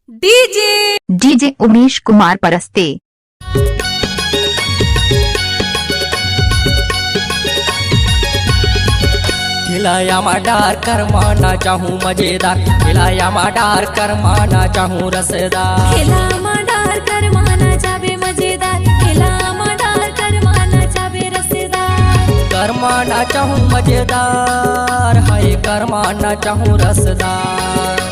DJ Umesh Kumar Paraste. खिलाया माडार कर माना चाहूँ मजेदार, खिलाया माडार कर माना चाहूँ रसदार। खिला माडार कर माना चाहे मजेदार, खिला माडार कर माना चाहे रसदार। कर माना चाहूँ मजेदार, हाय कर माना चाहूँ रसदार।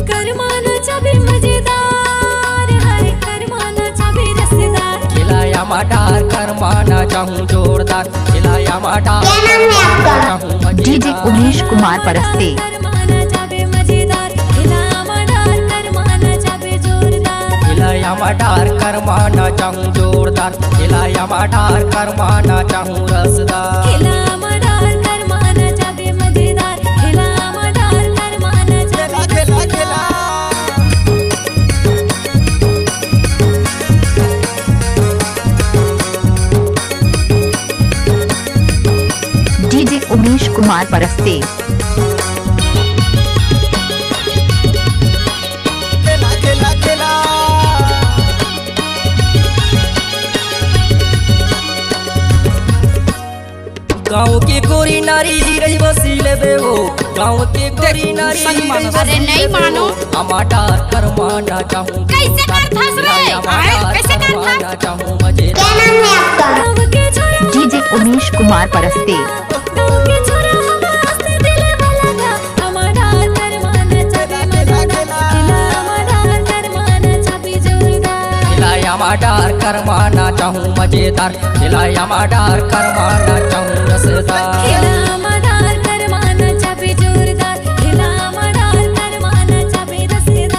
कर माना चाहे मजेदार, हाय कर माना चाहे रसदार। खिलाया माडार कर माना चाहूँ जोरदार, खिलाया माडार कर माना चाहूँ मजेदार। डीजे उमेश कुमार परस्ते। कर माना चाहे मजेदार, खिला माडार कर माना चाहे जोरदार। खिलाया माडार कर माना चाहूँ जोरदार, खिलाया माडार कर माना चाहूँ रसदार। खिला माडार कर माना चाहे मजेदार, खिला माडार कर माना चाहे रसदार। डीजे उमेश कुमार परस्ते। गाँव के गोरी नारी रही वसीले बेवो, गाँव के गोरी नारी अरे नहीं मानो। हमाडार कर माना चाहूँ कैसे करथस रे? कैसे करथस? माना चाहूँ मजेदार। गाँव के छोरा डीजे उमेश कुमार परस्ते। गाँव के छोरा हमास दिल वाला था, हमाडार कर माना चाहे मजेदार। खिला माडार कर माना चाहे जोरदार। खिलाया माडार कर माना चाहूँ मजेदार, खिलाया माडार कर माना चाहूँ रसदार। खिला माडार कर माना चाहे जोरदार, खिला माडार कर माना चाहे रसदार।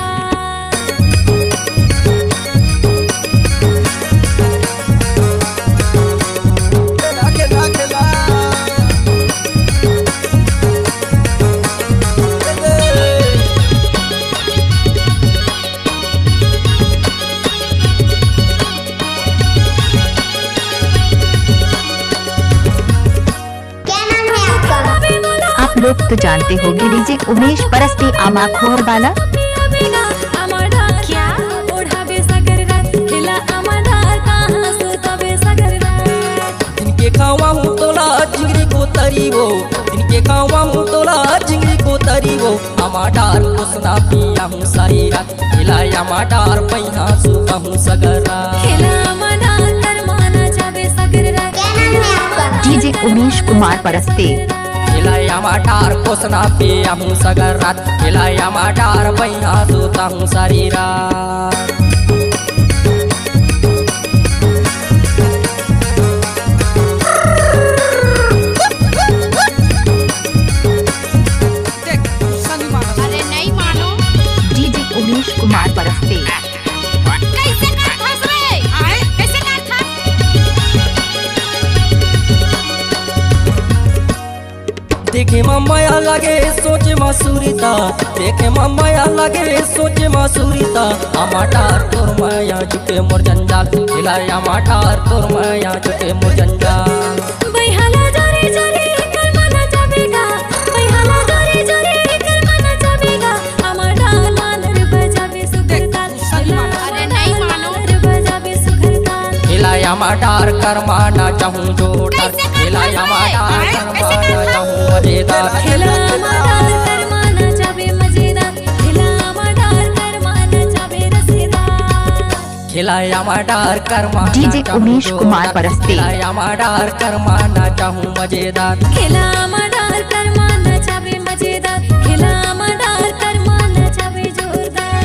आप लोग तो जानते होंगे डीजे उमेश परस्ते आमाखोर वाला। क्या ओढ़ावे सगर रात, खिला अमरदार कहाँ सुतावे सगर रात। जिनके खावा हूँ तोला चिंगड़ी को तरीवो, जिनके खावा हूँ तोला चिंगड़ी को तरीवो। हमाडार कोसना पिया हूँ सारी रात, खिलाया माडार पैना सूता हूँ सगरा। खिला अमरदार कर माना चाहे सगर रात। डीजे उमेश कुमार परस्ते। खिलाया माडार कोसना पिया हूँ सगर रात, खिलाया माडार पैना सूता हूँ सारी रात। अरे नहीं मानो। डीजे उमेश कुमार परस्ते। कैसे करथस रे? कैसे करथस? देखे माया लगे सोचे मसूरीता, देखे माया लगे सोचे मसूरीता। हमाडार तोर माया झुके मोर जंजाल, खिलाया माडार तोर माया झुके मोर जंजाल। बैहाला जोरे जोरे कर माना चाहेगा, बैहाला जोरे जोरे कर माना चाहेगा। अमरदार लालर बजावे सुखर ताल, अरे नहीं मानो। लालर बजावे सुखर ताल। खिलाया माडार कर माना चाहूँ जोरदार, खिलाया माडार कर माना चाहूँ मजेदार। खिला माडार कर माना चाहे मजेदार, खिला माडार कर माना चाहे रसदार। खिलाया माडार कर माना डीजे चाहूँ उमेश कुमार जोरदार, परस्ते। खिलाया माडार कर माना चाहूँ मजेदार। खिला माडार कर माना चाहे मजेदार, खिला माडार कर माना चाहे जोरदार।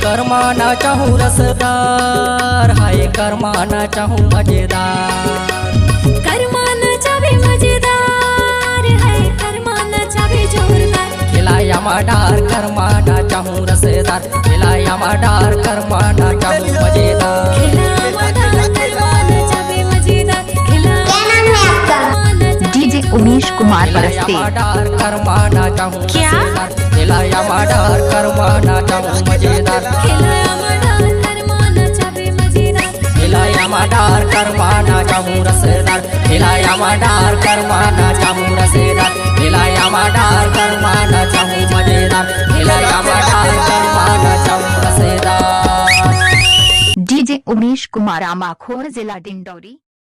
कर माना चाहूँ रसदार, हाय कर माना चाहूँ मजेदार। कर माना चाहे मजेदार, है कर माना चाहे जोरदार। खिलाया माडार कर माना चाहूँ रसदार, खिलाया माडार कर माना चाहूँ मजेदार। खिला माडार कर माना चाहे मजेदार, खिला माडार कर माना चाहे। डीजे उमेश कुमार खिलाया परस्ते। माडार कर माना चाहूँ क्या? रसदार, खिलाया माडार कर माना चाहूँ मजेदार। खिला माडार कर माना चाहे मजेदार। खिलाया माडार कर माना चाहूँ रसदार, खिलाया माडार कर माना चाहूँ रसदार। खिलाया माडार कर माना चाहूँ मजेदार, खिलाया माडार कर माना चाहूँ रसदार। उमेश कुमार आमाखोर, जिला डिंडौरी।